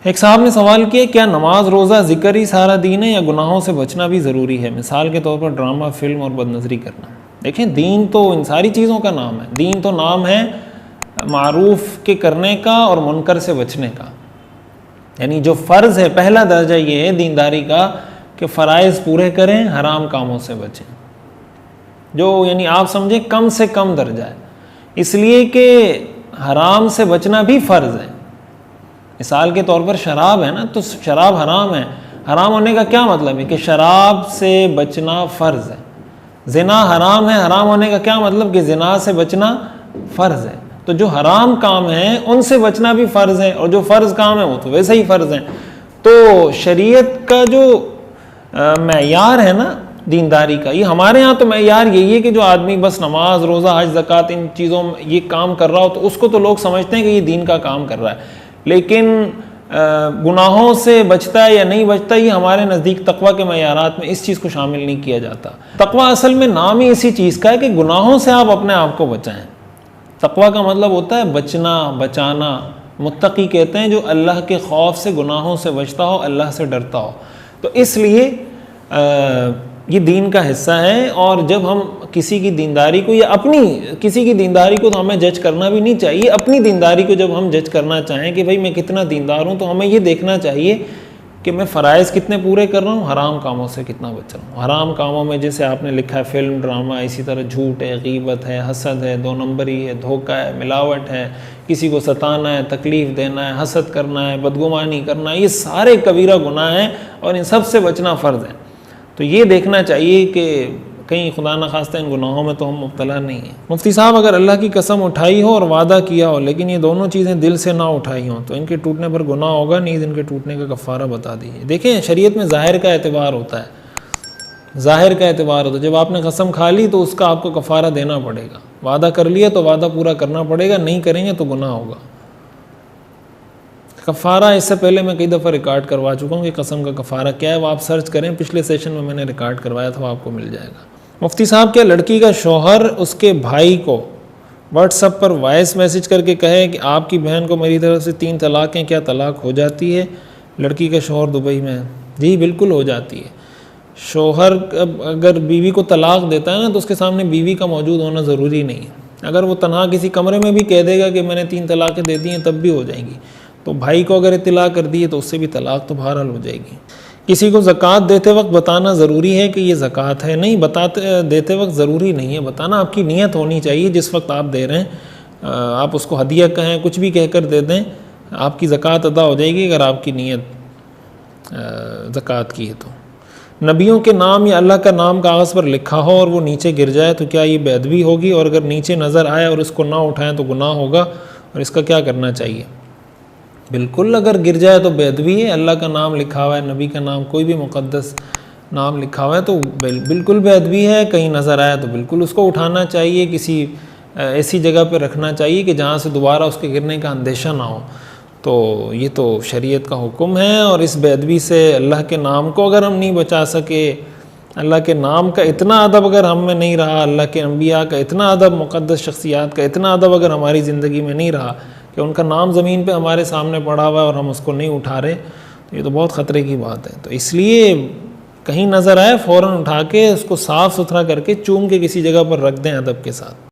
ایک صاحب نے سوال کیا کیا نماز روزہ ذکر ہی سارا دین ہے یا گناہوں سے بچنا بھی ضروری ہے؟ مثال کے طور پر ڈرامہ، فلم اور بد نظری کرنا۔ دیکھیں دین تو ان ساری چیزوں کا نام ہے، دین تو نام ہے معروف کے کرنے کا اور منکر سے بچنے کا۔ یعنی جو فرض ہے، پہلا درجہ یہ ہے دینداری کا کہ فرائض پورے کریں، حرام کاموں سے بچیں، جو یعنی آپ سمجھیں کم سے کم درجہ ہے، اس لیے کہ حرام سے بچنا بھی فرض ہے۔ مثال کے طور پر شراب ہے نا، تو شراب حرام ہے، حرام ہونے کا کیا مطلب ہے کہ شراب سے بچنا فرض ہے۔ زنا حرام ہے، حرام ہونے کا کیا مطلب کہ زنا سے بچنا فرض ہے۔ تو جو حرام کام ہیں ان سے بچنا بھی فرض ہے، اور جو فرض کام ہے وہ تو ویسے ہی فرض ہیں۔ تو شریعت کا جو معیار ہے نا دینداری کا، یہ ہمارے ہاں تو معیار یہی ہے کہ جو آدمی بس نماز، روزہ، حج، زکوٰۃ ان چیزوں میں یہ کام کر رہا ہو تو اس کو تو لوگ سمجھتے ہیں کہ یہ دین کا کام کر رہا ہے، لیکن گناہوں سے بچتا ہے یا نہیں بچتا، یہ ہمارے نزدیک تقویٰ کے معیارات میں اس چیز کو شامل نہیں کیا جاتا۔ تقویٰ اصل میں نام ہی اسی چیز کا ہے کہ گناہوں سے آپ اپنے آپ کو بچائیں۔ تقویٰ کا مطلب ہوتا ہے بچنا، بچانا۔ متقی کہتے ہیں جو اللہ کے خوف سے، گناہوں سے بچتا ہو، اللہ سے ڈرتا ہو۔ تو اس لیے یہ دین کا حصہ ہے، اور جب ہم کسی کی دینداری کو یا اپنی کسی کی دینداری کو تو ہمیں جج کرنا بھی نہیں چاہیے، اپنی دینداری کو جب ہم جج کرنا چاہیں کہ بھئی میں کتنا دیندار ہوں، تو ہمیں یہ دیکھنا چاہیے کہ میں فرائض کتنے پورے کر رہا ہوں، حرام کاموں سے کتنا بچ رہا ہوں۔ حرام کاموں میں جیسے آپ نے لکھا ہے فلم، ڈرامہ، اسی طرح جھوٹ ہے، غیبت ہے، حسد ہے، دو نمبری ہے، دھوکہ ہے، ملاوٹ ہے، کسی کو ستانا ہے، تکلیف دینا ہے، حسد کرنا ہے، بدگمانی کرنا ہے، یہ سارے کبیرہ گناہ ہیں اور ان سب سے بچنا فرض ہے۔ تو یہ دیکھنا چاہیے کہ کہیں خدا نخواستہ ان گناہوں میں تو ہم مبتلا نہیں ہیں۔ مفتی صاحب اگر اللہ کی قسم اٹھائی ہو اور وعدہ کیا ہو لیکن یہ دونوں چیزیں دل سے نہ اٹھائی ہوں تو ان کے ٹوٹنے پر گناہ ہوگا؟ نیز ان کے ٹوٹنے کا کفارہ بتا دیجیے۔ دیکھیں شریعت میں ظاہر کا اعتبار ہوتا ہے، ظاہر کا اعتبار ہوتا ہے۔ جب آپ نے قسم کھا لی تو اس کا آپ کو کفارہ دینا پڑے گا۔ وعدہ کر لیا تو وعدہ پورا کرنا پڑے گا، نہیں کریں گے تو گناہ ہوگا۔ کفارہ اس سے پہلے میں کئی دفعہ ریکارڈ کروا چکا ہوں کہ قسم کا کفارہ کیا ہے، وہ آپ سرچ کریں، پچھلے سیشن میں نے ریکارڈ کروایا تھا، وہ آپ کو مل جائے گا۔ مفتی صاحب کیا لڑکی کا شوہر اس کے بھائی کو واٹس ایپ پر وائس میسج کر کے کہے کہ آپ کی بہن کو میری طرف سے 3 طلاق ہیں، کیا طلاق ہو جاتی ہے؟ لڑکی کا شوہر دبئی میں ہے۔ جی بالکل ہو جاتی ہے۔ شوہر اگر بیوی کو طلاق دیتا ہے نا تو اس کے سامنے بیوی کا موجود ہونا ضروری نہیں ہے۔ اگر وہ تنہا کسی کمرے میں بھی کہہ دے گا کہ میں نے 3 طلاقیں دے دی ہیں تب بھی ہو جائیں گی۔ تو بھائی کو اگر اطلاع کر دی ہے تو اس سے بھی طلاق تو بہرحال ہو جائے گی۔ کسی کو زکوٰۃ دیتے وقت بتانا ضروری ہے کہ یہ زکوٰۃ ہے؟ نہیں، دیتے وقت ضروری نہیں ہے بتانا، آپ کی نیت ہونی چاہیے جس وقت آپ دے رہے ہیں۔ آپ اس کو ہدیہ کہیں، کچھ بھی کہہ کر دے دیں، آپ کی زکوٰۃ ادا ہو جائے گی اگر آپ کی نیت زکوٰۃ کی ہے تو۔ نبیوں کے نام یا اللہ کا نام کاغذ پر لکھا ہو اور وہ نیچے گر جائے تو کیا یہ بے ادبی ہوگی؟ اور اگر نیچے نظر آئے اور اس کو نہ اٹھائیں تو گناہ ہوگا، اور اس کا کیا کرنا چاہیے؟ بالکل اگر گر جائے تو بے ادبی ہے۔ اللہ کا نام لکھا ہوا ہے، نبی کا نام، کوئی بھی مقدس نام لکھا ہوا ہے تو بالکل بے ادبی ہے۔ کہیں نظر آیا تو بالکل اس کو اٹھانا چاہیے، کسی ایسی جگہ پہ رکھنا چاہیے کہ جہاں سے دوبارہ اس کے گرنے کا اندیشہ نہ ہو۔ تو یہ تو شریعت کا حکم ہے، اور اس بے ادبی سے اللہ کے نام کو اگر ہم نہیں بچا سکے، اللہ کے نام کا اتنا ادب اگر ہم میں نہیں رہا، اللہ کے انبیاء کا اتنا ادب، مقدس شخصیات کا اتنا ادب اگر ہماری زندگی میں نہیں رہا کہ ان کا نام زمین پہ ہمارے سامنے پڑا ہوا ہے اور ہم اس کو نہیں اٹھا رہے، تو یہ تو بہت خطرے کی بات ہے۔ تو اس لیے کہیں نظر آئے فوراً اٹھا کے اس کو صاف ستھرا کر کے چوم کے کسی جگہ پر رکھ دیں ادب کے ساتھ۔